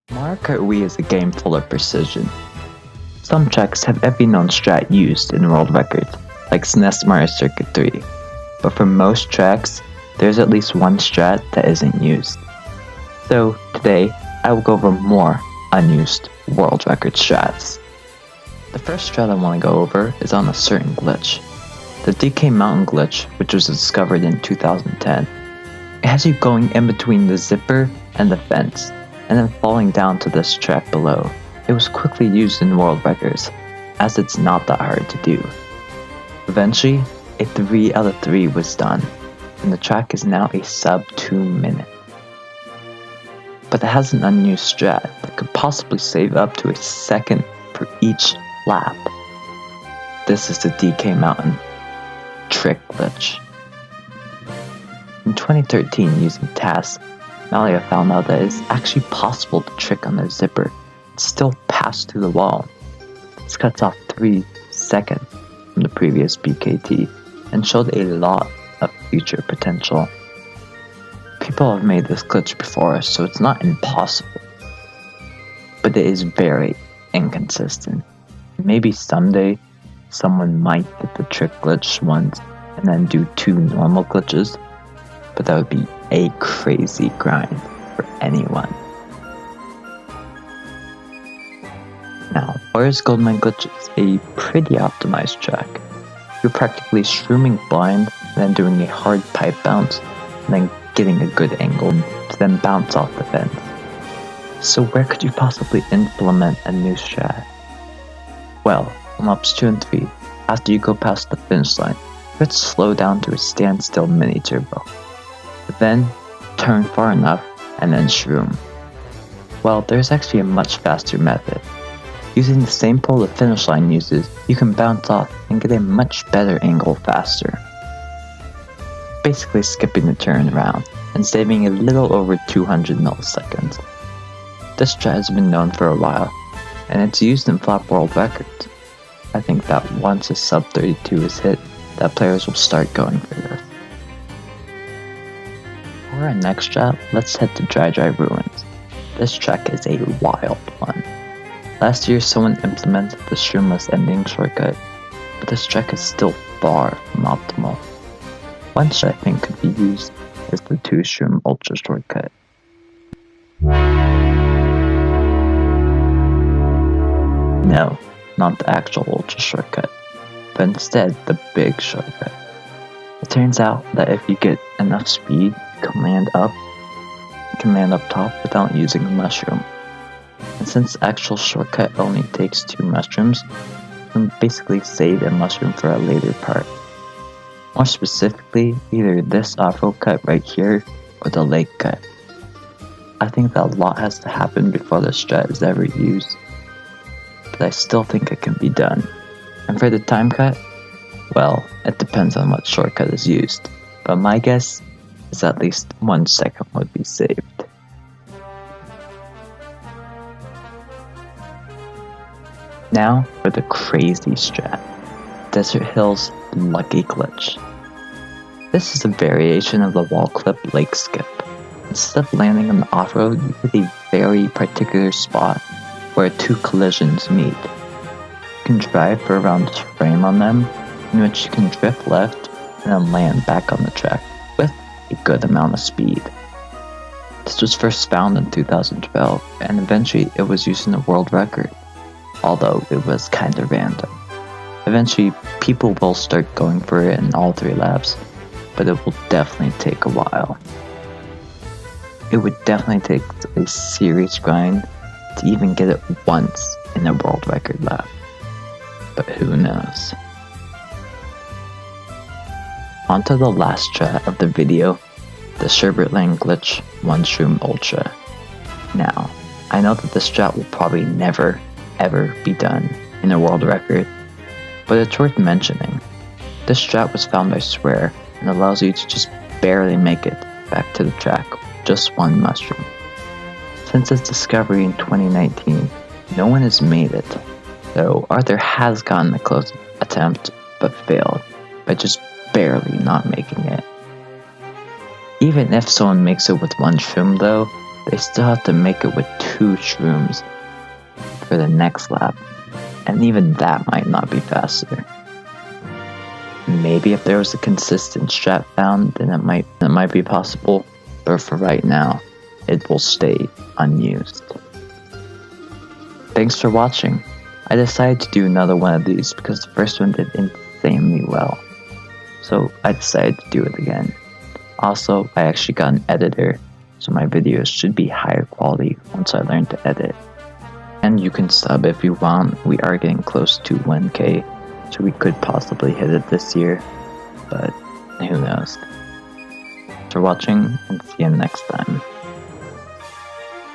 Mkgumba is a game full of precision. Some tracks have every known strat used in world records, like SNES Mario Circuit 3, but for most tracks, there's at least one strat that isn't used. So today, I will go over more unused world record strats. The first strat I want to go over is on a certain glitch. The DK Mountain glitch, which was discovered in 2010. It has you going in between the zipper and the fence, and then falling down to this track below. It was quickly used in world records, as it's not that hard to do. Eventually, a 3 out of 3 was done, and the track is now a sub 2 minute. But it has an unused strat that could possibly save up to a second for each lap. This is the DK Mountain trick glitch. In 2013, using TAS, Malleo found out that it is actually possible to trick on the zipper and still pass through the wall. This cuts off 3 seconds from the previous BKT and showed a lot of future potential. People have made this glitch before, so it's not impossible, but it is very inconsistent. Maybe someday someone might get the trick glitch once and then do 2 normal glitches, but that would be a crazy grind for anyone. Now, Sware's goldmine glitch is a pretty optimized track. You're practically shrooming blind, then doing a hard pipe bounce, and then getting a good angle to then bounce off the fence. So where could you possibly implement a new strat? Well, on laps 2 and 3, after you go past the finish line, you could slow down to a standstill mini turbo. But then, turn far enough, and then shroom. Well, there's actually a much faster method. Using the same pole the finish line uses, you can bounce off and get a much better angle faster. Basically skipping the turnaround and saving a little over 200 milliseconds. This strat has been known for a while, and it's used in Flap world records. I think that once a sub 32 is hit, that players will start going for this. For our next strat, let's head to Dry Ruins. This track is a wild one. Last year someone implemented the Shroomless ending shortcut, but this track is still far from optimal. One strat I think could be used is the 2 Shroom Ultra shortcut. No, not the actual Ultra shortcut, but instead the big shortcut. It turns out that if you get enough speed, you can land up top without using a mushroom. And since the actual shortcut only takes 2 mushrooms, you can basically save a mushroom for a later part. More specifically, either this off-road cut right here or the lake cut. I think that a lot has to happen before this strat is ever used, but I still think it can be done. And for the time cut, well, it depends on what shortcut is used, but my guess is at least 1 second would be saved. Now for the crazy strat, Desert Hills Lucky Glitch. This is a variation of the wall clip lake skip. Instead of landing on the off-road, you hit a very particular spot where 2 collisions meet. You can drive for around this frame on them, in which you can drift left and then land back on the track with a good amount of speed. This was first found in 2012, and eventually it was used in a world record, although it was kinda random. Eventually, people will start going for it in all 3 laps, but it will definitely take a while. It would definitely take a serious grind to even get it once in a world record lap, but who knows. Onto the last strat of the video, the Sherbert lane glitch 1 Shroom Ultra. Now, I know that this strat will probably never ever be done in a world record, but it's worth mentioning. This strat was found by Sware and allows you to just barely make it back to the track with just 1 mushroom. Since its discovery in 2019, no one has made it, though Arthur has gotten a close attempt but failed by just barely not making it. Even if someone makes it with 1 shroom though, they still have to make it with 2 shrooms for the next lap, and even that might not be faster. Maybe if there was a consistent strat found, then it might be possible, but for right now, it will stay unused. Thanks for watching. I decided to do another one of these because the first one did insanely well, so I decided to do it again. Also, I actually got an editor, so my videos should be higher quality once I learn to edit. And you can sub if you want. We are getting close to 1K, so we could possibly hit it this year, but who knows. Thanks for watching, and see you next time.